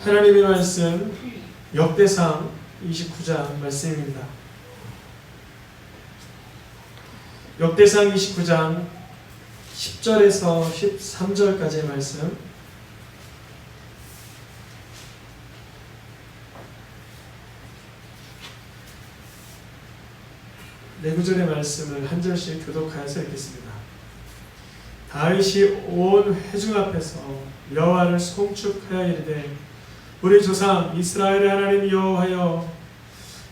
하나님의 말씀 역대상 29장 말씀입니다. 역대상 29장 10절에서 13절까지의 말씀, 네 구절의 말씀을 한 절씩 교독하여서 읽겠습니다. 다윗이 온 회중 앞에서 여호와를 송축하여 이르되, 우리 조상 이스라엘의 하나님 여호와여,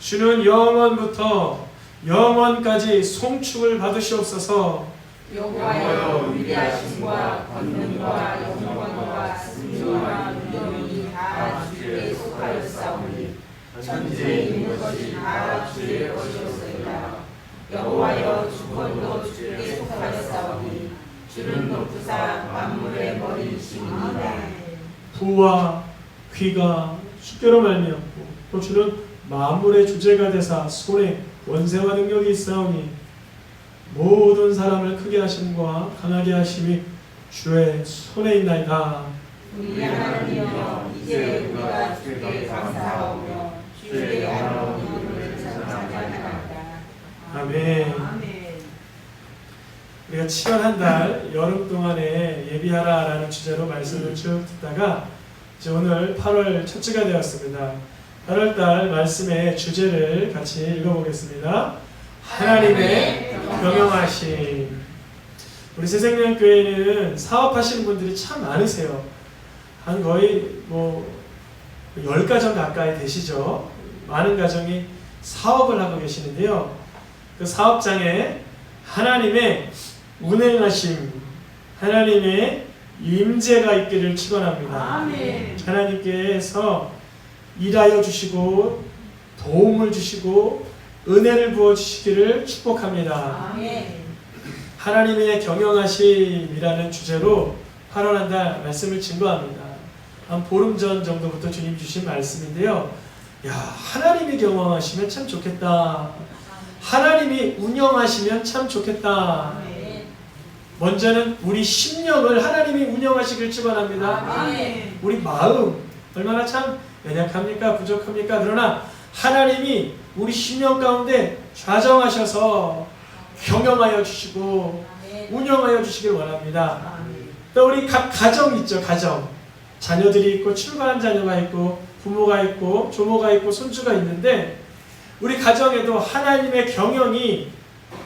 주는 영원부터 영원까지 송축을 받으시옵소서. 여호와여, 위대하심과 권능과 영광과 승리와 능력이 다 주께 속하였사오니 천지에 있는 것이 다 주의 것이었으리라. 여호와여, 주권도 주께 속하였사오니 주는 높으사 만물의 머리이시니이다. 부와 귀가 주께로 말미암고 또 주는 만물의 주제가 되사 손에 원세와 능력이 있사오니 모든 사람을 크게 하심과 강하게 하심이 주의 손에 있나이다. 우리 하나님이여, 이제 우리가 주께 감사하오며 주의 영원한 이름을 찬양하나이다. 아멘. 우리가 7월 한 달 여름 동안에 예비하라라는 주제로 말씀을 쭉 듣다가 이제 오늘 8월 첫 주가 되었습니다. 8월 달 말씀의 주제를 같이 읽어보겠습니다. 하나님의 경영하심. 우리 새생명교회는 사업하시는 분들이 참 많으세요. 한 거의 10가정 가까이 되시죠. 많은 가정이 사업을 하고 계시는데요. 그 사업장에 하나님의 운행하심, 하나님의 임재가 있기를 축원합니다. 아멘. 하나님께서 일하여 주시고 도움을 주시고 은혜를 부어 주시기를 축복합니다. 아멘. 하나님의 경영하심이라는 주제로 8월 한 달 말씀을 증거합니다. 한 보름 전 정도부터 주님 주신 말씀인데요. 야, 하나님이 경영하시면 참 좋겠다. 하나님이 운영하시면 참 좋겠다. 먼저는 우리 심령을 하나님이 운영하시길 축원합니다. 아멘. 우리 마음 얼마나 참 연약합니까? 부족합니까? 그러나 하나님이 우리 심령 가운데 좌정하셔서 경영하여 주시고 운영하여 주시길 원합니다. 또 우리 각 가정 있죠. 가정. 자녀들이 있고 출가한 자녀가 있고 부모가 있고 조모가 있고 손주가 있는데 우리 가정에도 하나님의 경영이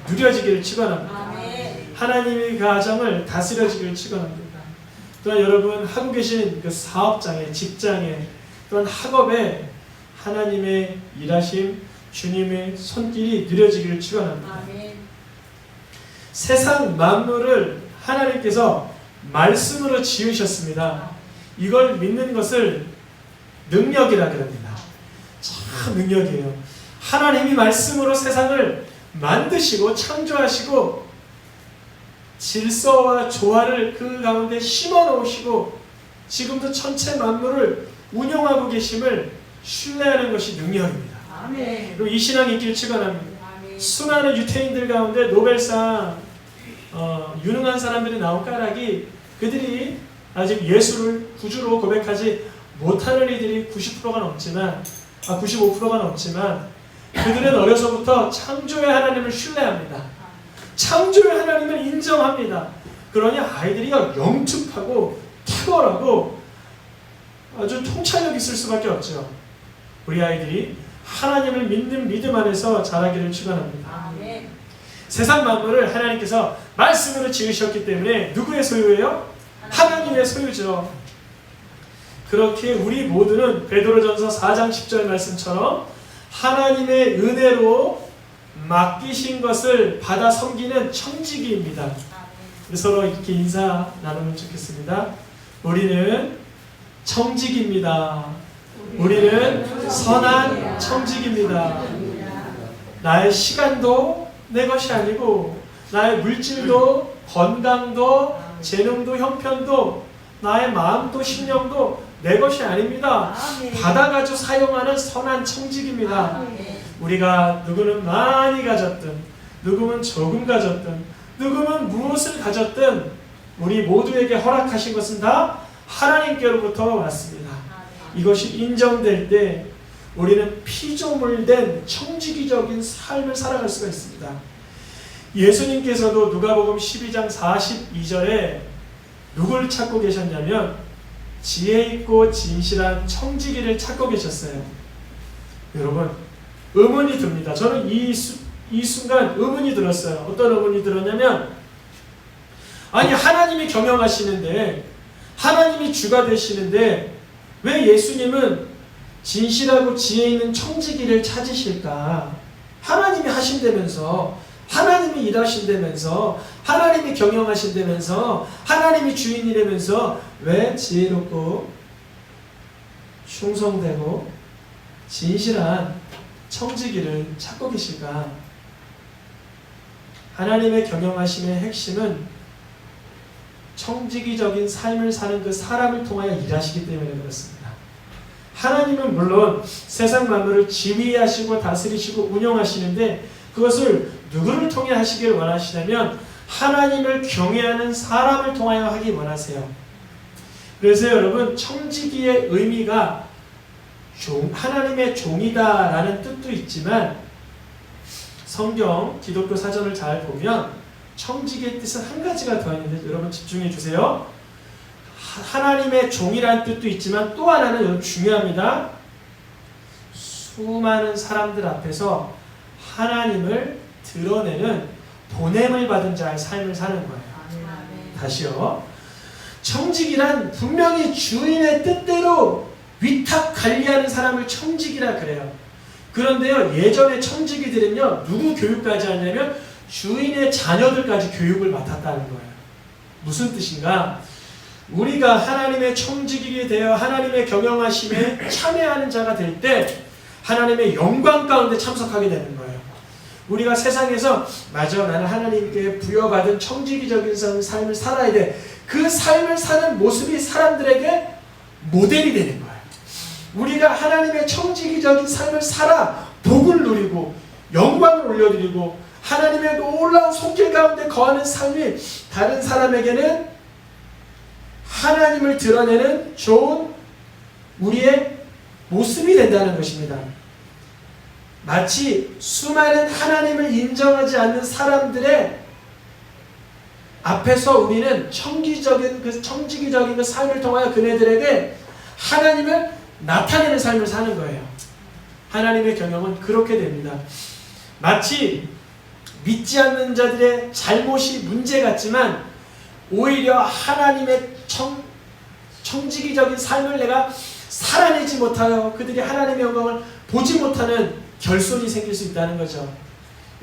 누려지기를 축원합니다. 하나님의 가정을 다스려지기를 축원합니다. 또한 여러분 하고 계신 그 사업장에, 직장에, 또한 학업에 하나님의 일하심, 주님의 손길이 누려지기를 축원합니다. 세상 만물을 하나님께서 말씀으로 지으셨습니다. 이걸 믿는 것을 능력이라 그럽니다. 참 능력이에요. 하나님이 말씀으로 세상을 만드시고 창조하시고 질서와 조화를 그 가운데 심어 놓으시고 지금도 천체 만물을 운영하고 계심을 신뢰하는 것이 능력입니다. 아멘. 그리고 이 신앙이 있기를 축원합니다. 수많은 유태인들 가운데 노벨상 유능한 사람들이 나온 까닭이 그들이 아직 예수를 구주로 고백하지 못하는 이들이 90%가 넘지만 95%가 넘지만 그들은 어려서부터 창조의 하나님을 신뢰합니다. 창조의 하나님을 인정합니다. 그러니 아이들이 영특하고 탁월하고 아주 통찰력 있을 수밖에 없죠. 우리 아이들이 하나님을 믿는 믿음 안에서 자라기를 축원합니다. 아멘. 세상 만물을 하나님께서 말씀으로 지으셨기 때문에 누구의 소유예요? 하나님의 소유죠. 그렇게 우리 모두는 베드로전서 4장 10절 말씀처럼 하나님의 은혜로 맡기신 것을 받아 섬기는 청지기입니다. 서로 이렇게 인사 나누면 좋겠습니다. 우리는 청지기입니다. 우리는 선한 청지기입니다. 나의 시간도 내 것이 아니고 나의 물질도 건강도 재능도 형편도 나의 마음도 심령도 내 것이 아닙니다. 받아가지고 사용하는 선한 청지기입니다. 우리가 누구는 많이 가졌든 누구는 조금 가졌든 누구는 무엇을 가졌든 우리 모두에게 허락하신 것은 다 하나님께로부터 왔습니다. 이것이 인정될 때 우리는 피조물된 청지기적인 삶을 살아갈 수가 있습니다. 예수님께서도 누가복음 12장 42절에 누굴 찾고 계셨냐면 지혜 있고 진실한 청지기를 찾고 계셨어요. 여러분, 의문이 듭니다. 저는 이 순간 의문이 들었어요. 어떤 의문이 들었냐면, 아니 하나님이 경영하시는데, 하나님이 주가 되시는데 왜 예수님은 진실하고 지혜 있는 청지기를 찾으실까? 하나님이 하신다면서, 하나님이 일하신다면서, 하나님이 경영하신다면서, 하나님이 주인이라면서 왜 지혜롭고 충성되고 진실한 청지기를 찾고 계실까? 하나님의 경영하심의 핵심은 청지기적인 삶을 사는 그 사람을 통하여 일하시기 때문에 그렇습니다. 하나님은 물론 세상 만물을 지휘하시고 다스리시고 운영하시는데 그것을 누구를 통해 하시길 원하시냐면 하나님을 경외하는 사람을 통하여 하기 원하세요. 그래서 여러분, 청지기의 의미가 하나님의 종이다라는 뜻도 있지만 성경 기독교 사전을 잘 보면 청지기의 뜻은 한 가지가 더 있는데 여러분 집중해 주세요. 하나님의 종이라는 뜻도 있지만 또 하나는 중요합니다. 수많은 사람들 앞에서 하나님을 드러내는 보냄을 받은 자의 삶을 사는 거예요. 다시요. 청지기란 분명히 주인의 뜻대로 위탁 관리하는 사람을 청지기라 그래요. 그런데요, 예전에 청지기들은요, 누구 교육까지 하냐면 주인의 자녀들까지 교육을 맡았다는 거예요. 무슨 뜻인가? 우리가 하나님의 청지기가 되어 하나님의 경영하심에 참여하는 자가 될 때 하나님의 영광 가운데 참석하게 되는 거예요. 우리가 세상에서 맞아, 나는 하나님께 부여받은 청지기적인 삶을 살아야 돼. 그 삶을 사는 모습이 사람들에게 모델이 되는 거예요. 우리가 하나님의 청지기적인 삶을 살아 복을 누리고 영광을 올려드리고 하나님의 놀라운 손길 가운데 거하는 삶이 다른 사람에게는 하나님을 드러내는 좋은 우리의 모습이 된다는 것입니다. 마치 수많은 하나님을 인정하지 않는 사람들의 앞에서 우리는 청지기적인 그 삶을 통하여 그네들에게 하나님을 나타내는 삶을 사는 거예요. 하나님의 경영은 그렇게 됩니다. 마치 믿지 않는 자들의 잘못이 문제 같지만 오히려 하나님의 청지기적인 삶을 내가 살아내지 못하여 그들이 하나님의 영광을 보지 못하는 결손이 생길 수 있다는 거죠.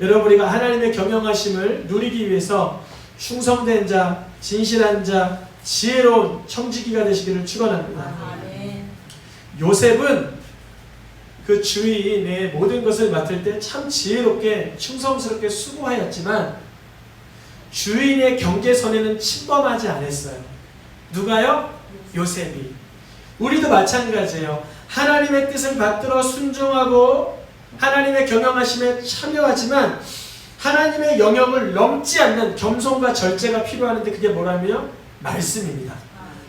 여러분, 우리가 하나님의 경영하심을 누리기 위해서 충성된 자, 진실한 자, 지혜로운 청지기가 되시기를 축원합니다. 요셉은 그 주인의 모든 것을 맡을 때 참 지혜롭게 충성스럽게 수고하였지만 주인의 경계선에는 침범하지 않았어요. 누가요? 요셉이. 우리도 마찬가지예요. 하나님의 뜻을 받들어 순종하고 하나님의 경영하심에 참여하지만 하나님의 영역을 넘지 않는 겸손과 절제가 필요하는데 그게 뭐라며? 말씀입니다.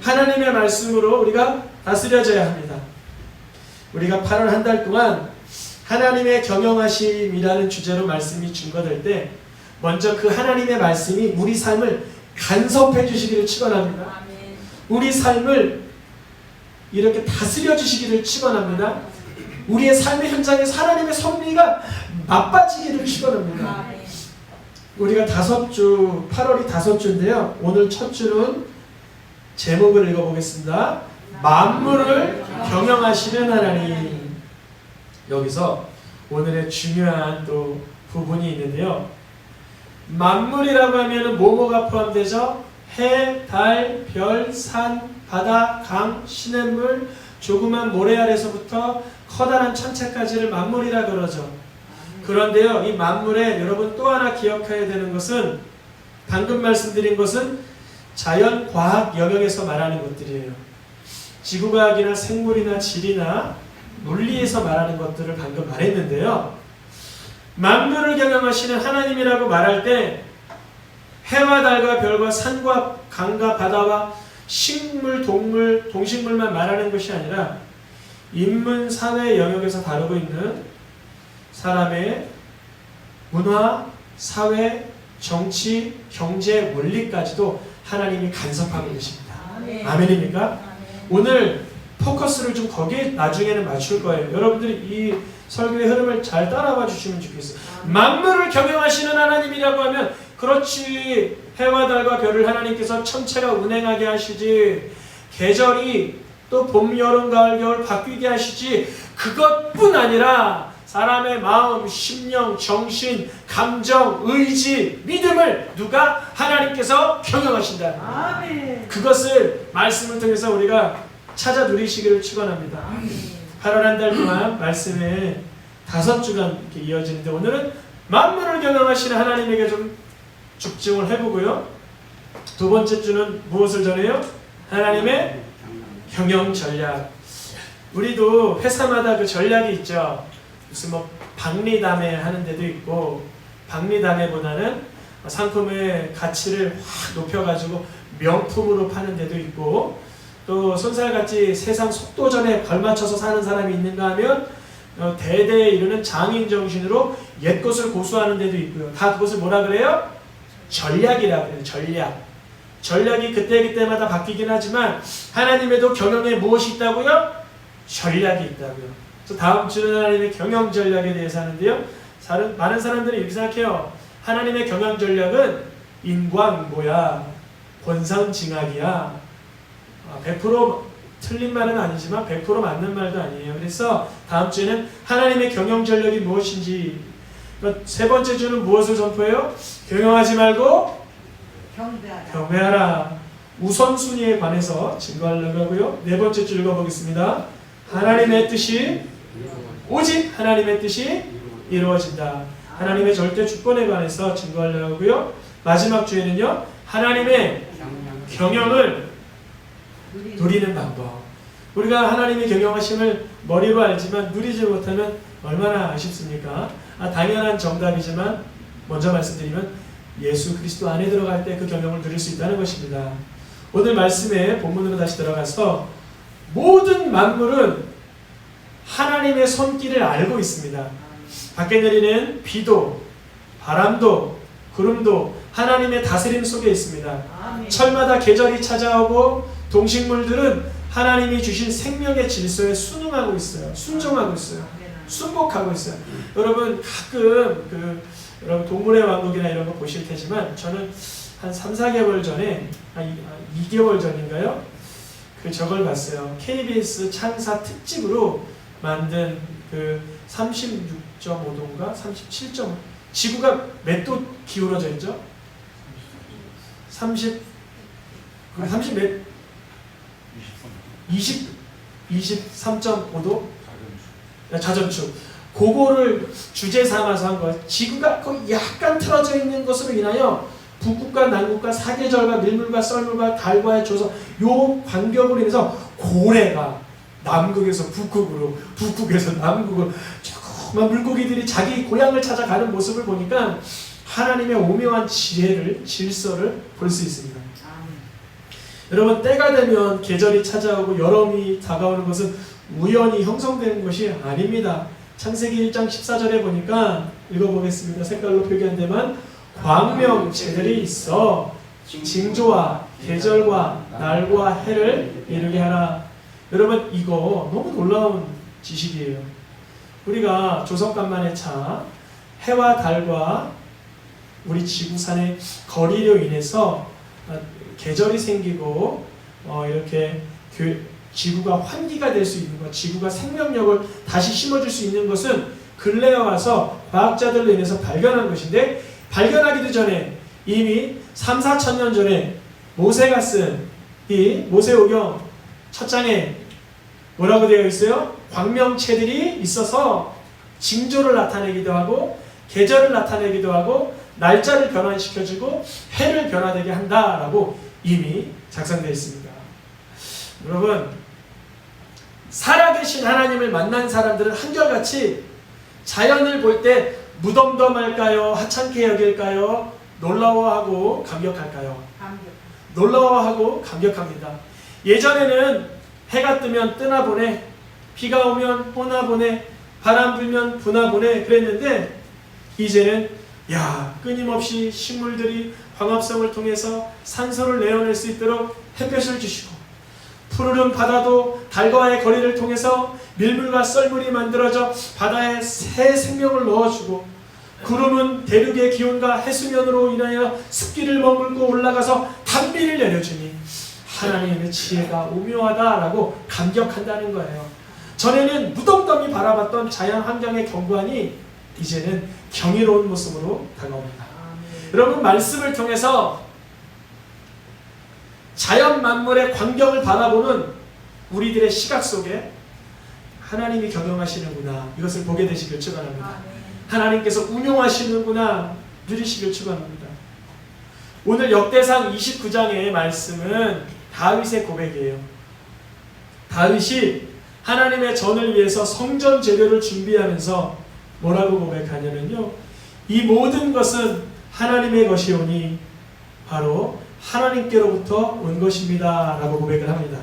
하나님의 말씀으로 우리가 다스려져야 합니다. 우리가 8월 한 달 동안 하나님의 경영하심이라는 주제로 말씀이 증거될 때 먼저 그 하나님의 말씀이 우리 삶을 간섭해 주시기를 축원합니다. 우리 삶을 이렇게 다스려 주시기를 축원합니다. 우리의 삶의 현장에서 하나님의 섭리가 맛빠지기를 축원합니다. 우리가 5주, 8월이 5주인데요. 오늘 첫 주는 제목을 읽어보겠습니다. 만물을 경영하시는 하나님. 여기서 오늘의 중요한 또 부분이 있는데요. 만물이라고 하면 뭐뭐가 포함되죠? 해, 달, 별, 산, 바다, 강, 시냇물, 조그만 모래 아래서부터 커다란 천체까지를 만물이라 그러죠. 그런데요, 이 만물에 여러분 또 하나 기억해야 되는 것은 방금 말씀드린 것은 자연과학 영역에서 말하는 것들이에요. 지구과학이나 생물이나 질이나 물리에서 말하는 것들을 방금 말했는데요. 만물을 경영하시는 하나님이라고 말할 때 해와 달과 별과 산과 강과 바다와 식물, 동물, 동식물만 말하는 것이 아니라 인문, 사회 영역에서 다루고 있는 사람의 문화, 사회, 정치, 경제, 원리까지도 하나님이 간섭하고 계십니다. 아멘입니까? 오늘 포커스를 좀 거기에 나중에는 맞출 거예요. 여러분들이 이 설교의 흐름을 잘 따라와 주시면 좋겠어요. 만물을 경영하시는 하나님이라고 하면 그렇지, 해와 달과 별을 하나님께서 천체가 운행하게 하시지, 계절이 또 봄, 여름, 가을, 겨울 바뀌게 하시지, 그것뿐 아니라 사람의 마음, 심령, 정신, 감정, 의지, 믿음을 누가? 하나님께서 경영하신다. 아멘. 그것을 말씀을 통해서 우리가 찾아 누리시기를 축원합니다. 8월 한 달 동안 말씀에 5주간 이렇게 이어지는데, 오늘은 만물을 경영하시는 하나님에게 좀 집중을 해보고요. 두 번째 주는 무엇을 전해요? 하나님의 경영 전략. 우리도 회사마다 그 전략이 있죠. 무슨 뭐 박리담회 하는 데도 있고, 박리담회보다는 상품의 가치를 확 높여가지고 명품으로 파는 데도 있고, 또 손살같이 세상 속도전에 걸맞춰서 사는 사람이 있는가 하면 대대에 이르는 장인 정신으로 옛것을 고수하는 데도 있고요. 다 그것을 뭐라 그래요? 전략이라 그래요. 전략이 그때그때마다 바뀌긴 하지만 하나님에도 경영에 무엇이 있다고요? 전략이 있다고요. 그래서 다음 주는 하나님의 경영 전략에 대해서 하는데요. 많은 사람들이 이렇게 생각해요. 하나님의 경영 전략은 인과응보야, 권상징악이야. 100% 틀린 말은 아니지만 100% 맞는 말도 아니에요. 그래서 다음 주에는 하나님의 경영 전략이 무엇인지, 세 번째 주는 무엇을 선포해요? 경영하지 말고 경배하라. 우선순위에 관해서 증거하려고 하고요. 네 번째 주 읽어보겠습니다. 하나님의 뜻이, 오직 하나님의 뜻이 이루어진다. 하나님의 절대 주권에 관해서 증거하려고 하고요. 마지막 주에는요, 하나님의 경영을 누리는 방법. 우리가 하나님의 경영하심을 머리로 알지만 누리지 못하면 얼마나 아쉽습니까? 당연한 정답이지만 먼저 말씀드리면 예수 그리스도 안에 들어갈 때 그 경영을 누릴 수 있다는 것입니다. 오늘 말씀에 본문으로 다시 들어가서 모든 만물은 하나님의 손길을 알고 있습니다. 밖에 내리는 비도, 바람도, 구름도 하나님의 다스림 속에 있습니다. 철마다 계절이 찾아오고 동식물들은 하나님이 주신 생명의 질서에 순응하고 있어요. 순종하고 있어요. 순복하고 있어요. 여러분 가끔 여러분 동물의 왕국이나 이런 거 보실 테지만, 저는 한 3, 4개월 전에 2개월 전인가요? 저걸 봤어요. KBS 창사 특집으로 만든 36.5도인가 37.5, 지구가 몇 도 기울어져 있죠? 23.5도? 자전축. 그거를 주제 삼아서 한 거예요. 지구가 거의 약간 틀어져 있는 것으로 인하여 북극과 남극과 사계절과 밀물과 썰물과 달과의 조성, 요 간격으로 인해서 고래가 남극에서 북극으로, 북극에서 남극으로 조그만 물고기들이 자기 고향을 찾아가는 모습을 보니까 하나님의 오묘한 지혜를, 질서를 볼 수 있습니다. 여러분, 때가 되면 계절이 찾아오고 여름이 다가오는 것은 우연히 형성되는 것이 아닙니다. 창세기 1장 14절에 보니까 읽어보겠습니다. 색깔로 표기한 데만 광명체들이 있어 징조와 계절과 날과 해를 이루게 하라. 여러분, 이거 너무 놀라운 지식이에요. 우리가 조선간만의 차, 해와 달과 우리 지구산의 거리로 인해서 계절이 생기고 이렇게 지구가 환기가 될 수 있는 것, 지구가 생명력을 다시 심어줄 수 있는 것은 근래에 와서 과학자들로 인해서 발견한 것인데, 발견하기도 전에 이미 3, 4천 년 전에 모세가 쓴 이 모세오경 첫 장에 뭐라고 되어 있어요? 광명체들이 있어서 징조를 나타내기도 하고 계절을 나타내기도 하고 날짜를 변환시켜주고 해를 변화되게 한다라고 이미 작성되어 있습니다. 여러분, 살아계신 하나님을 만난 사람들은 한결같이 자연을 볼 때 무덤덤할까요? 하찮게 여길까요? 놀라워하고 감격할까요? 놀라워하고 감격합니다. 예전에는 해가 뜨면 뜨나 보네, 비가 오면 오나 보네, 바람 불면 부나 보네 그랬는데 이제는 끊임없이 식물들이 광합성을 통해서 산소를 내어낼 수 있도록 햇볕을 주시고, 푸르른 바다도 달과의 거리를 통해서 밀물과 썰물이 만들어져 바다에 새 생명을 넣어주고, 구름은 대륙의 기온과 해수면으로 인하여 습기를 머물고 올라가서 단비를 내려주니 하나님의 지혜가 오묘하다라고 감격한다는 거예요. 전에는 무덤덤히 바라봤던 자연 환경의 경관이 이제는 경이로운 모습으로 다가옵니다. 여러분, 말씀을 통해서 자연 만물의 광경을 바라보는 우리들의 시각 속에 하나님이 경영하시는구나, 이것을 보게 되시길 축원합니다. 하나님께서 운용하시는구나 누리시길 축원합니다. 오늘 역대상 29장의 말씀은 다윗의 고백이에요. 다윗이 하나님의 전을 위해서 성전 재료를 준비하면서 뭐라고 고백하냐면요, 이 모든 것은 하나님의 것이오니 바로 하나님께로부터 온 것입니다 라고 고백을 합니다.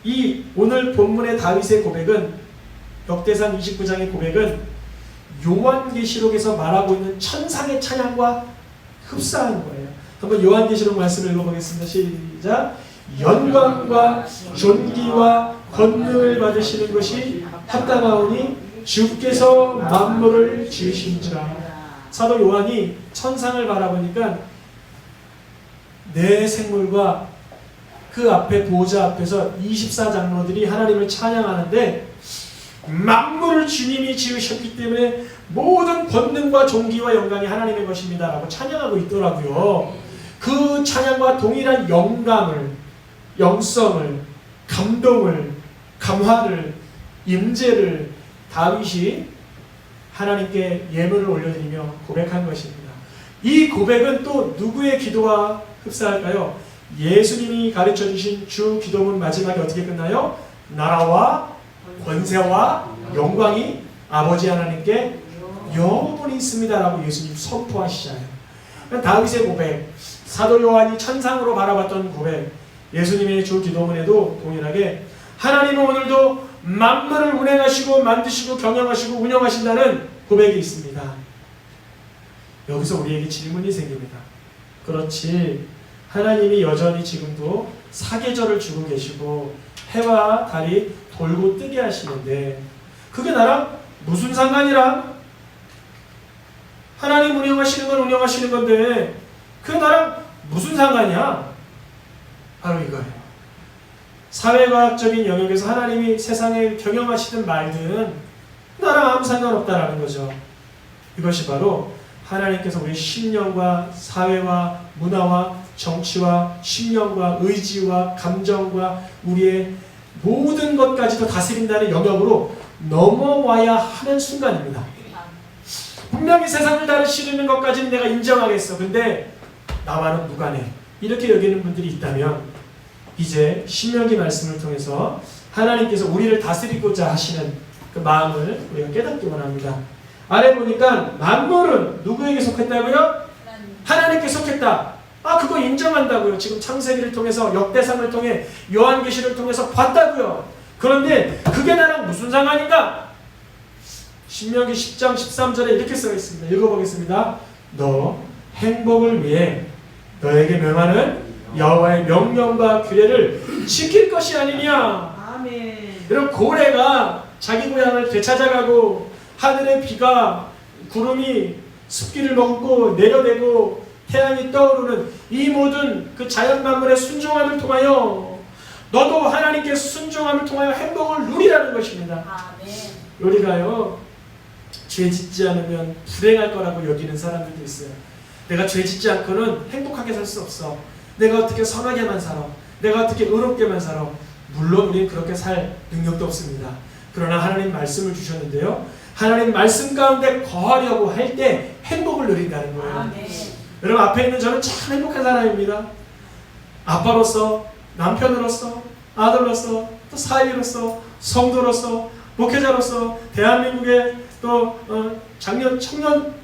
이 오늘 본문의 다윗의 고백은, 역대상 29장의 고백은 요한계시록에서 말하고 있는 천상의 찬양과 흡사한 거예요. 한번 요한계시록 말씀을 읽어보겠습니다. 시작. 영광과 존귀와 권능을 받으시는 것이 합당하오니 주께서 만물을 지으신지라. 사도 요한이 천상을 바라보니까 네 생물과 그 앞에 보좌 앞에서 24장로들이 하나님을 찬양하는데, 만물을 주님이 지으셨기 때문에 모든 권능과 존귀와 영광이 하나님의 것입니다 라고 찬양하고 있더라고요. 그 찬양과 동일한 영감을, 영성을, 감동을, 감화를, 임재를 다윗이 하나님께 예물을 올려드리며 고백한 것입니다. 이 고백은 또 누구의 기도와 흡사할까요? 예수님이 가르쳐주신 주 기도문 마지막에 어떻게 끝나요? 나라와 권세와 영광이 아버지 하나님께 영원히 있습니다 라고 예수님 선포하시잖아요. 다윗의 고백, 사도 요한이 천상으로 바라봤던 고백, 예수님의 주 기도문에도 동일하게 하나님은 오늘도 만물을 운행하시고 만드시고 경영하시고 운영하신다는 고백이 있습니다. 여기서 우리에게 질문이 생깁니다. 그렇지, 하나님이 여전히 지금도 사계절을 주고 계시고 해와 달이 돌고 뜨게 하시는데 그게 나랑 무슨 상관이라? 하나님 운영하시는 건 운영하시는 건데 그게 나랑 무슨 상관이야? 바로 이거예요. 사회과학적인 영역에서 하나님이 세상을 경영하시든 말든 나랑 아무 상관없다라는 거죠. 이것이 바로 하나님께서 우리 심령과 사회와 문화와 정치와 심령과 의지와 감정과 우리의 모든 것까지도 다스린다는 영역으로 넘어와야 하는 순간입니다. 분명히 세상을 다스리는 것까지는 내가 인정하겠어. 근데 나와는 무관해. 이렇게 여기는 분들이 있다면 이제 신명기 말씀을 통해서 하나님께서 우리를 다스리고자 하시는 그 마음을 우리가 깨닫기 원합니다. 아래 보니까 만물은 누구에게 속했다고요? 하나님께 속했다. 그거 인정한다고요. 지금 창세기를 통해서 역대상을 통해 요한계시를 통해서 봤다고요. 그런데 그게 나랑 무슨 상관인가? 신명기 10장 13절에 이렇게 써 있습니다. 읽어보겠습니다. 너 행복을 위해 너에게 명하는 여호와의 명령과 규례를 지킬 것이 아니냐. 아멘. 여러분, 고래가 자기 고향을 되찾아가고 하늘의 비가 구름이 습기를 머금고 내려내고 태양이 떠오르는 이 모든 그 자연 만물의 순종함을 통하여 너도 하나님께 순종함을 통하여 행복을 누리라는 것입니다. 아멘. 우리가요, 죄 짓지 않으면 불행할 거라고 여기는 사람들도 있어요. 내가 죄 짓지 않고는 행복하게 살 수 없어. 내가 어떻게 선하게만 살아. 내가 어떻게 의롭게만 살아. 물론 우리는 그렇게 살 능력도 없습니다. 그러나 하나님 말씀을 주셨는데요, 하나님 말씀 가운데 거하려고 할 때 행복을 누린다는 거예요. 아멘. 여러분, 앞에 있는 저는 참 행복한 사람입니다. 아빠로서, 남편으로서, 아들로서, 또 사위로서, 성도로서, 목회자로서, 대한민국의 또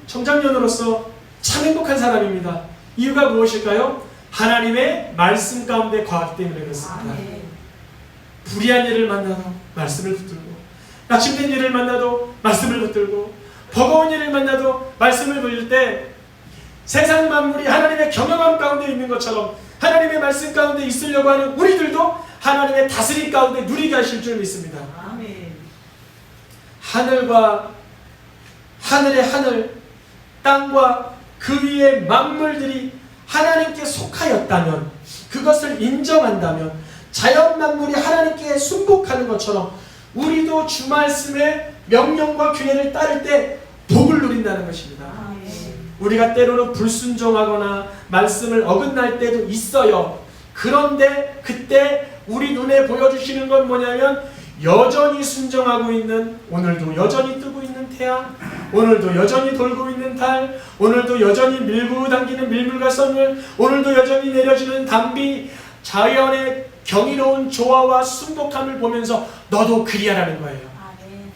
청장년으로서 참 행복한 사람입니다. 이유가 무엇일까요? 하나님의 말씀 가운데 거하기 때문에 그렇습니다. 아멘. 불의한 일을 만나도 말씀을 붙들고, 낙심된 일을 만나도 말씀을 붙들고, 버거운 일을 만나도 말씀을 붙들 때 세상 만물이 하나님의 경영함 가운데 있는 것처럼 하나님의 말씀 가운데 있으려고 하는 우리들도 하나님의 다스림 가운데 누리게 하실 줄 믿습니다. 아멘. 하늘과 하늘의 하늘, 땅과 그 위의 만물들이 하나님께 속하였다면, 그것을 인정한다면, 자연 만물이 하나님께 순복하는 것처럼 우리도 주 말씀의 명령과 규례를 따를 때 복을 누린다는 것입니다. 아멘. 우리가 때로는 불순종하거나 말씀을 어긋날 때도 있어요. 그런데 그때 우리 눈에 보여주시는 건 뭐냐면, 여전히 순종하고 있는, 오늘도 여전히 뜨고 있는 태양, 오늘도 여전히 돌고 있는 달, 오늘도 여전히 밀고 당기는 밀물과 썰물, 오늘도 여전히 내려지는 담비, 자연의 경이로운 조화와 순복함을 보면서 너도 그리하라는 거예요. 아멘.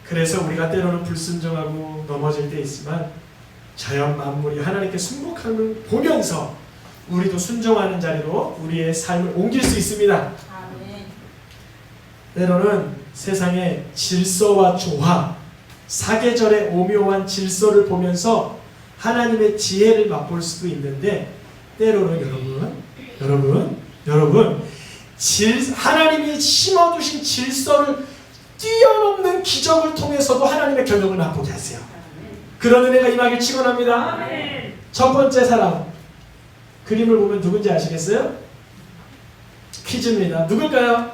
그래서 우리가 때로는 불순종하고 넘어질 때 있지만 자연 만물이 하나님께 순복함을 보면서 우리도 순종하는 자리로 우리의 삶을 옮길 수 있습니다. 아멘. 때로는 세상의 질서와 조화, 사계절의 오묘한 질서를 보면서 하나님의 지혜를 맛볼 수도 있는데, 때로는 여러분 하나님이 심어두신 질서를 뛰어넘는 기적을 통해서도 하나님의 경영을 맛보게 하세요. 그런 은혜가 임하길 축원합니다. 아멘. 첫 번째 사람, 그림을 보면 누군지 아시겠어요? 퀴즈입니다. 누굴까요?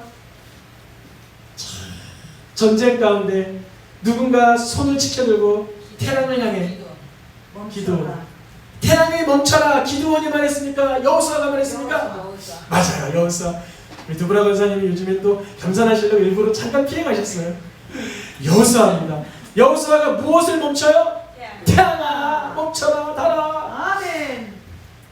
전쟁 가운데 누군가 손을 치켜들고 태양을 향해 기도. 태양이 멈춰라. 기드온이 말했습니까? 여호수아가 말했습니까? 맞아요, 여호수아. 우리 두브라 권사님이 요즘에 또 겸손하시려고 일부러 잠깐 피해 가셨어요. 여호수아입니다. 여호수아가 무엇을 멈춰요? 태양아 멈춰라, 달아. 아멘.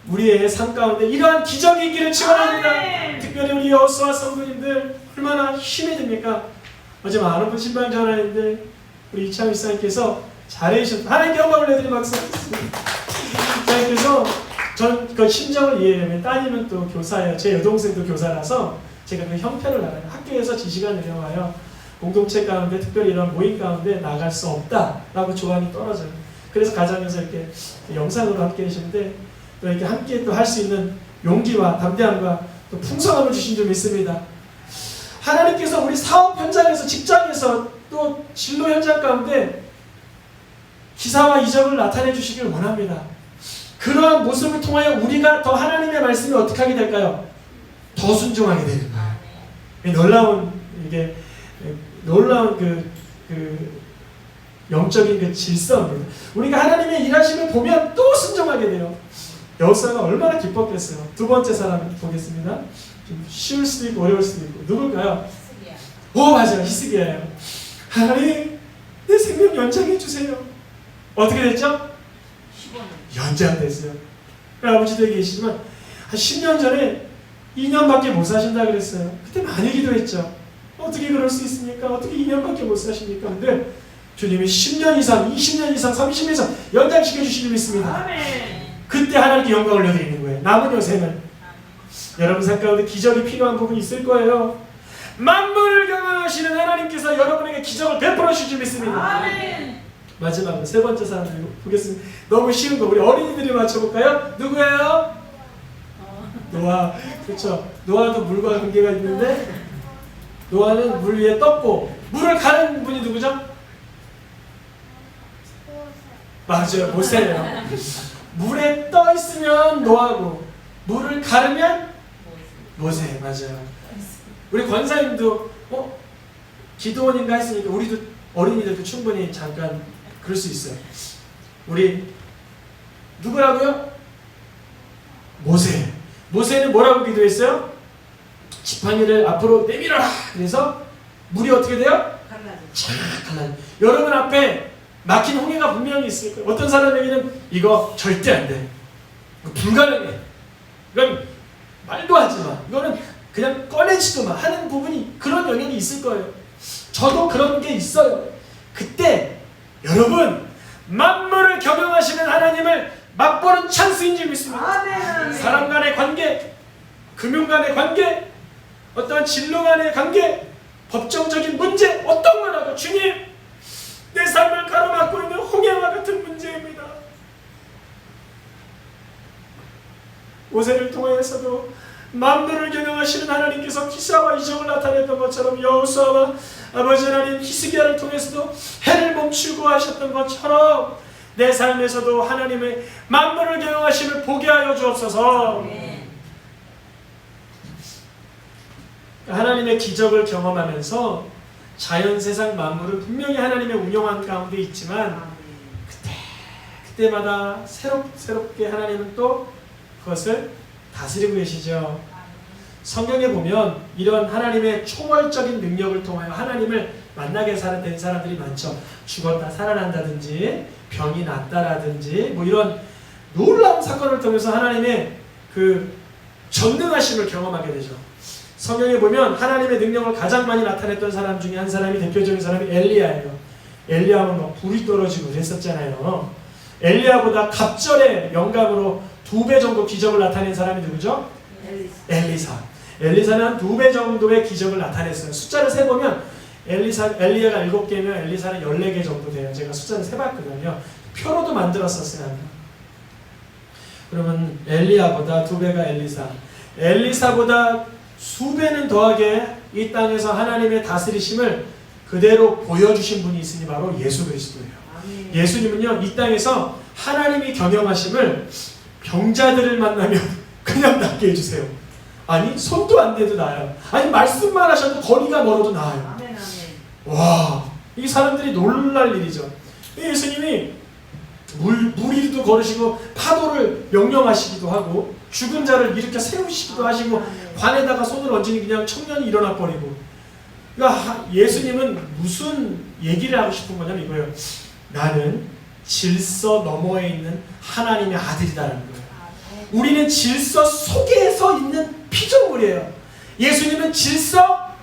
우리의 삶 가운데 이러한 기적이 있기를 축원합니다. 아멘. 특별히 우리 여호수아 성도님들 얼마나 힘이 듭니까? 어제 많은 분 신방 전하는데 우리 이창희 사님께서 잘해주셨다. 하나님께 영광을 내드리는 박수. 그래서 전 그 심정을 이해해요. 따님은 또 교사예요. 제 여동생도 교사라서 제가 그 형편을 알아요. 학교에서 지시가 내려와요. 공동체 가운데 특별히 이런 모임 가운데 나갈 수 없다라고 조항이 떨어져요. 그래서 가정에서 이렇게 영상으로 함께 계시는데 또 이렇게 함께 또 할 수 있는 용기와 담대함과 또 풍성함을 주신 줄 믿습니다. 하나님께서 우리 사업 현장에서, 직장에서, 또 진로 현장 가운데 기사와 이적을 나타내 주시길 원합니다. 그러한 모습을 통하여 우리가 더 하나님의 말씀이 어떻게 하게 될까요? 더 순종하게 되는 거예요. 놀라운 그 영적인 그 질서입니다. 우리가 하나님의 일하심을 보면 또 순종하게 돼요. 여호수아가 얼마나 기뻤겠어요. 두 번째 사람 보겠습니다. 좀 쉬울 수도 있고 어려울 수도 있고. 누굴까요? 오, 맞아요. 히스기야예요. 하나님, 내 생명 연장해 주세요. 어떻게 됐죠? 15년. 연장됐어요. 아버지도 여기 계시지만 한 10년 전에 2년밖에 못 사신다 그랬어요. 그때 많이 기도했죠. 어떻게 그럴 수 있습니까? 어떻게 2년밖에 못 사십니까? 근데 주님이 10년 이상, 20년 이상, 30년 이상 연장시켜 주시길 믿습니다. 아멘. 그때 하나님께 영광을 올려드리는 거예요. 남은 여생을. 여러분 삶 가운데 기적이 필요한 부분이 있을 거예요. 만물을 경영하시는 하나님께서 여러분에게 기적을 베풀어 주실 줄 믿습니다. 아멘. 마지막으로 세 번째 사람 보겠습니다. 너무 쉬운 거 우리 어린이들이 맞춰볼까요? 누구예요? 노아. 그렇죠. 노아도 물과 관계가 있는데 노아는 물 위에 떴고 물을 가른 분이 누구죠? 맞아요. 모세예요. 물에 떠 있으면 노아고 물을 가르면 모세. 맞아요. 우리 권사님도 기도원인가 했으니까 우리도 어린이들도 충분히 잠깐 그럴 수 있어요. 우리 누구라고요? 모세. 모세는 뭐라고 기도했어요? 지팡이를 앞으로 내밀어라. 그래서 물이 어떻게 돼요? 갈라져. 여러분 앞에 막힌 홍해가 분명히 있을 거예요. 어떤 사람에게는 이거 절대 안 돼. 이거 불가능해. 이건 말도 하지 마. 이거는 그냥 꺼내지도 마 하는 부분이, 그런 영역이 있을 거예요. 저도 그런 게 있어요. 그때 여러분 만물을 경영하시는 하나님을 맛보는 찬스인 줄 믿습니다. 아멘. 사람 간의 관계, 금융 간의 관계, 어떠한 진로 간의 관계, 법정적인 문제 어떤 거라도 주님 내 삶을 가로막고 있는 홍해와 같은 문제입니다. 모세를 통하여서도 만물을 경영하시는 하나님께서 기사와 이적을 나타냈던 것처럼 여호수아와 아버지 하나님 히스기야를 통해서도 해를 멈추고 하셨던 것처럼 내 삶에서도 하나님의 만물을 경영하심을 보게 하여 주옵소서. 하나님의 기적을 경험하면서 자연 세상 만물은 분명히 하나님의 운영한 가운데 있지만 그때마다 새롭게 하나님은 또 그것을 다스리고 계시죠. 성경에 보면 이런 하나님의 초월적인 능력을 통하여 하나님을 만나게 된 사람들이 많죠. 죽었다 살아난다든지 병이 낫다라든지 뭐 이런 놀라운 사건을 통해서 하나님의 그 전능하심을 경험하게 되죠. 성경에 보면 하나님의 능력을 가장 많이 나타냈던 사람 중에 한 사람이, 대표적인 사람이 엘리야예요. 엘리야는 막 불이 떨어지고 그랬었잖아요. 엘리야보다 갑절의 영감으로 2배 정도 기적을 나타낸 사람이 누구죠? 엘리사. 엘리사는 한 2배 정도의 기적을 나타냈어요. 숫자를 세보면 엘리야가 7개면 엘리사는 14개 정도 돼요. 제가 숫자를 세봤거든요. 표로도 만들었었어요. 그러면 엘리야보다 2배가 엘리사. 엘리사보다 수배는 더하게 이 땅에서 하나님의 다스리심을 그대로 보여주신 분이 있으니 바로 예수 그리스도예요. 예수님은요, 이 땅에서 하나님이 경영하심을 병자들을 만나면 그냥 낫게 해주세요. 아니 손도 안 대도 나아요. 아니 말씀만 하셔도 거리가 멀어도 나아요. 와, 이 사람들이 놀랄 일이죠. 예수님이 물 위도 걸으시고 파도를 명령하시기도 하고 죽은 자를 일으켜 세우시기도 하시고 관에다가 손을 얹으니 그냥 청년이 일어나 버리고. 그러니까 예수님은 무슨 얘기를 하고 싶은 거냐면 이거예요. 나는 질서 너머에 있는 하나님의 아들이다라는 거예요. 우리는 질서 속에서 있는 피조물이에요. 예수님은 질서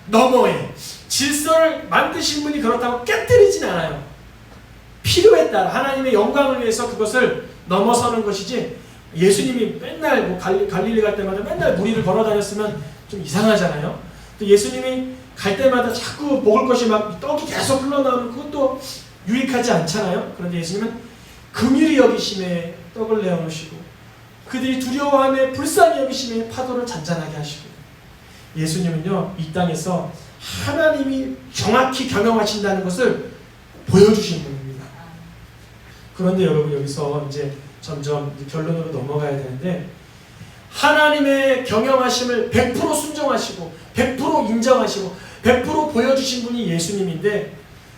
너머에, 질서를 만드신 분이 그렇다고 깨뜨리진 않아요. 필요에 따라 하나님의 영광을 위해서 그것을 넘어서는 것이지, 예수님이 맨날 뭐 갈릴리 갈 때마다 맨날 무리를 걸어 다녔으면 좀 이상하잖아요. 또 예수님이 갈 때마다 자꾸 먹을 것이 막 떡이 계속 흘러나오는 그것도 유익하지 않잖아요. 그런데 예수님은 긍휼히 여기심에 떡을 내어놓으시고 그들이 두려워함에 불쌍히 여기심에 파도를 잔잔하게 하시고, 예수님은요 이 땅에서 하나님이 정확히 경영하신다는 것을 보여주신 분입니다. 그런데 여러분 여기서 이제 점점 결론으로 넘어가야 되는데, 하나님의 경영하심을 100% 순종하시고 100% 인정하시고 100% 보여주신 분이 예수님인데,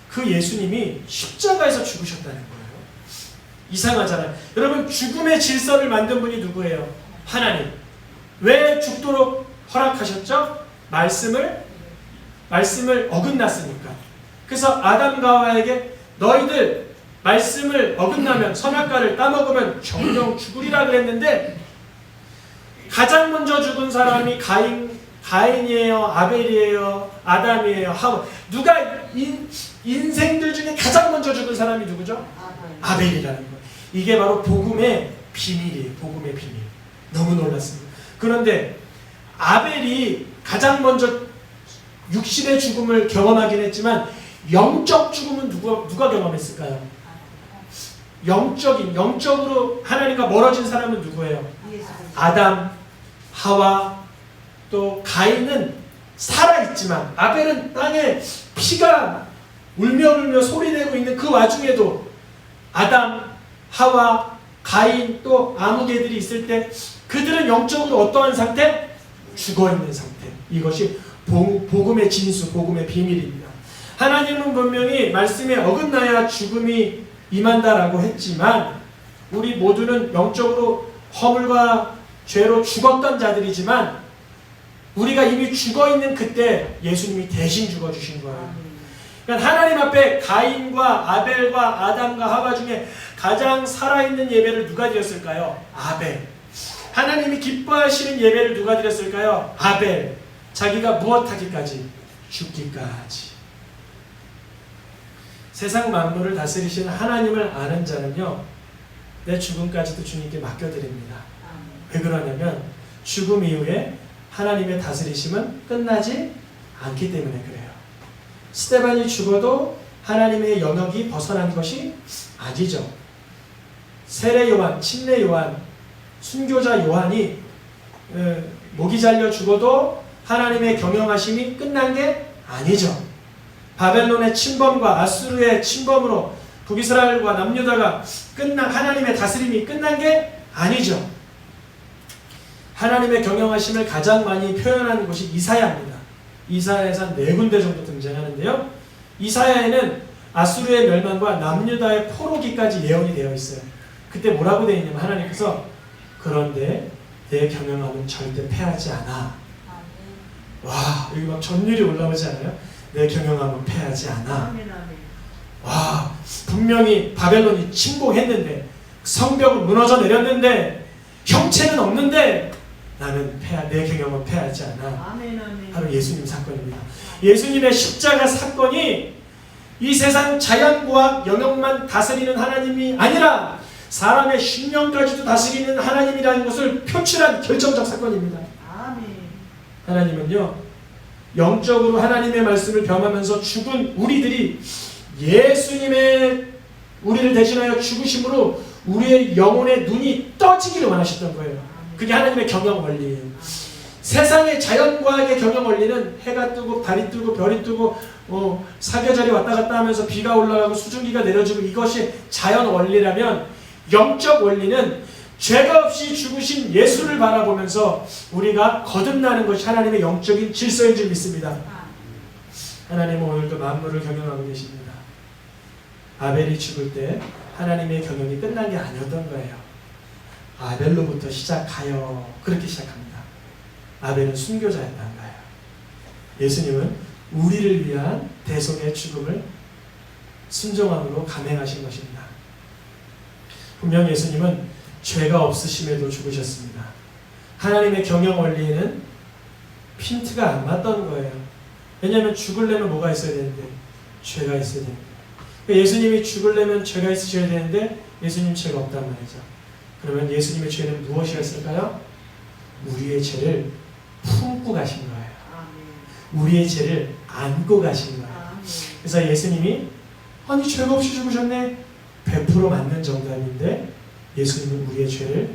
그 예수님이 십자가에서 죽으셨다는 거예요. 이상하잖아요. 여러분 죽음의 질서를 만든 분이 누구예요? 하나님. 왜 죽도록 허락하셨죠? 말씀을 어긋났으니까. 그래서 아담과 하와에게 너희들 말씀을 어긋나면 선악과를 따먹으면 정령 죽으리라 그랬는데, 가장 먼저 죽은 사람이 가인이에요? 아벨이에요? 아담이에요? 하와. 누가 인생들 중에 가장 먼저 죽은 사람이 누구죠? 아벨이라는 거예요. 이게 바로 복음의 비밀이에요. 복음의 비밀. 너무 놀랐습니다. 그런데 아벨이 가장 먼저 육신의 죽음을 경험하긴 했지만 영적 죽음은 누가 경험했을까요? 영적으로 하나님과 멀어진 사람은 누구예요? 아담, 하와, 또 가인은 살아있지만, 아벨은 땅에 피가 울며 소리내고 있는 그 와중에도 아담, 하와, 가인, 또 아무개들이 있을 때 그들은 영적으로 어떠한 상태? 죽어있는 상태. 이것이 복음의 진수, 복음의 비밀입니다. 하나님은 분명히 말씀에 어긋나야 죽음이 임한다라고 했지만, 우리 모두는 영적으로 허물과 죄로 죽었던 자들이지만 우리가 이미 죽어있는 그때 예수님이 대신 죽어주신 거예요. 그러니까 하나님 앞에 가인과 아벨과 아담과 하와 중에 가장 살아있는 예배를 누가 드렸을까요? 아벨. 하나님이 기뻐하시는 예배를 누가 드렸을까요? 아벨. 자기가 무엇하기까지? 죽기까지. 세상 만물을 다스리시는 하나님을 아는 자는요, 내 죽음까지도 주님께 맡겨드립니다. 왜 그러냐면 죽음 이후에 하나님의 다스리심은 끝나지 않기 때문에 그래요. 스데반이 죽어도 하나님의 영역이 벗어난 것이 아니죠. 세례 요한, 침례 요한, 순교자 요한이 목이 잘려 죽어도 하나님의 경영하심이 끝난 게 아니죠. 바벨론의 침범과 아수르의 침범으로 북이스라엘과 남유다가 하나님의 다스림이 끝난 게 아니죠. 하나님의 경영하심을 가장 많이 표현하는 곳이 이사야입니다. 이사야에서 한 4군데 정도 등장하는데요. 이사야에는 아수르의 멸망과 남유다의 포로기까지 예언이 되어 있어요. 그때 뭐라고 되어 있냐면 하나님께서 그런데 내 경영함은 절대 패하지 않아. 와, 여기 막 전율이 올라오지 않아요? 내 경영함은 패하지 않아. 와, 분명히 바벨론이 침공했는데 성벽은 무너져 내렸는데 형체는 없는데 나는 내 경영은 패하지 않아. 바로 예수님 사건입니다. 예수님의 십자가 사건이 이 세상 자연과학 영역만 다스리는 하나님이 아니라 사람의 심령까지도 다스리는 하나님이라는 것을 표출한 결정적 사건입니다. 하나님은요, 영적으로 하나님의 말씀을 겸하면서 죽은 우리들이 예수님의 우리를 대신하여 죽으심으로 우리의 영혼의 눈이 떠지기를 원하셨던 거예요. 그게 하나님의 경영 원리예요. 세상의 자연과학의 경영 원리는 해가 뜨고 달이 뜨고 별이 뜨고 사계절이 왔다 갔다 하면서 비가 올라가고 수증기가 내려지고 이것이 자연 원리라면 영적 원리는 죄가 없이 죽으신 예수를 바라보면서 우리가 거듭나는 것이 하나님의 영적인 질서인 줄 믿습니다. 하나님은 오늘도 만물을 경영하고 계십니다. 아벨이 죽을 때 하나님의 경영이 끝난 게 아니었던 거예요. 아벨로부터 시작하여 그렇게 시작합니다. 아벨은 순교자였던 거예요. 예수님은 우리를 위한 대속의 죽음을 순종함으로 감행하신 것입니다. 분명 예수님은 죄가 없으심에도 죽으셨습니다. 하나님의 경영 원리에는 핀트가 안 맞던 거예요. 왜냐하면 죽으려면 뭐가 있어야 되는데? 죄가 있어야 됩니다. 예수님이 죽으려면 죄가 있으셔야 되는데 예수님 죄가 없단 말이죠. 그러면 예수님의 죄는 무엇이었을까요? 우리의 죄를 품고 가신 거예요. 우리의 죄를 안고 가신 거예요. 그래서 예수님이 아니 죄가 없이 죽으셨네 100% 맞는 정답인데 예수님은 우리의 죄를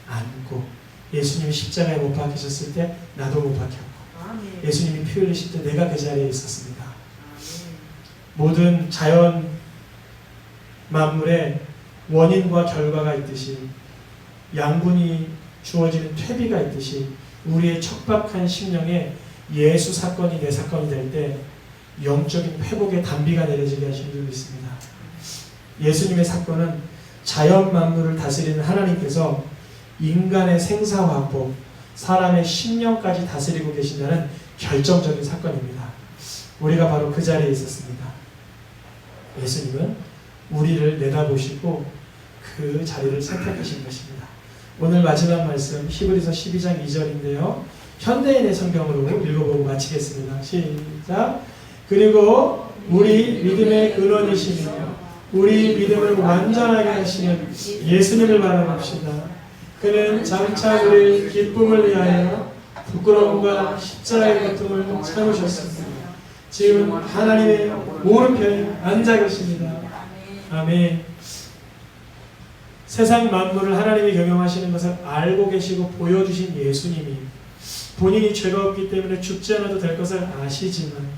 안고 예수님이 십자가에 못 박히셨을 때 나도 못 박혔고 예수님이 피 흘리실 때 내가 그 자리에 있었습니다. 모든 자연 만물에 원인과 결과가 있듯이 양분이 주어지는 퇴비가 있듯이 우리의 척박한 심령에 예수 사건이 내 사건이 될 때 영적인 회복의 단비가 내려지게 하시는 줄 믿습니다. 예수님의 사건은 자연 만물을 다스리는 하나님께서 인간의 생사화복, 사람의 심령까지 다스리고 계신다는 결정적인 사건입니다. 우리가 바로 그 자리에 있었습니다. 예수님은 우리를 내다보시고 그 자리를 선택하신 것입니다. 오늘 마지막 말씀 히브리서 12장 2절인데요. 현대인의 성경으로 읽어보고 마치겠습니다. 시작. 그리고 우리 믿음의 근원이시며 우리 믿음을 완전하게 하시는 예수님을 바라봅시다. 그는 장차 우리의 기쁨을 위하여 부끄러움과 십자가의 고통을 참으셨습니다. 지금 하나님의 오른편에 앉아 계십니다. 아멘. 세상 만물을 하나님이 경영하시는 것을 알고 계시고 보여주신 예수님이 본인이 죄가 없기 때문에 죽지 않아도 될 것을 아시지만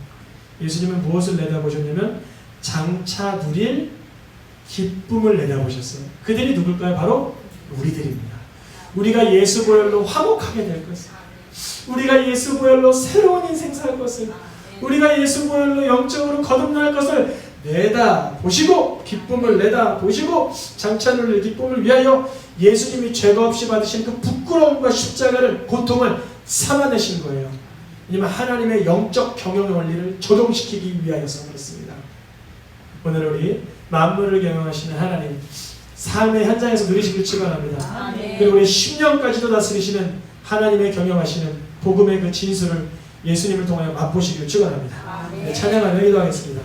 예수님은 무엇을 내다보셨냐면 장차 누릴 기쁨을 내다보셨어요. 그들이 누굴까요? 바로 우리들입니다. 우리가 예수 보혈로 화목하게 될 것을, 우리가 예수 보혈로 새로운 인생 살 것을, 우리가 예수 보혈로 영적으로 거듭날 것을 내다보시고 기쁨을 내다보시고 장차 누릴 기쁨을 위하여 예수님이 죄가 없이 받으신 그 부끄러움과 십자가를 고통을 삼아내신 거예요. 왜냐하면 하나님의 영적 경영 원리를 적용시키기 위하여서 그렇습니다. 오늘 우리 만물을 경영하시는 하나님 삶의 현장에서 누리시길 축원합니다. 그리고 우리 10년까지도 다스리시는 하나님의 경영하시는 복음의 그 진수를 예수님을 통하여 맛보시길 축원합니다. 네, 찬양하며 기도하겠습니다.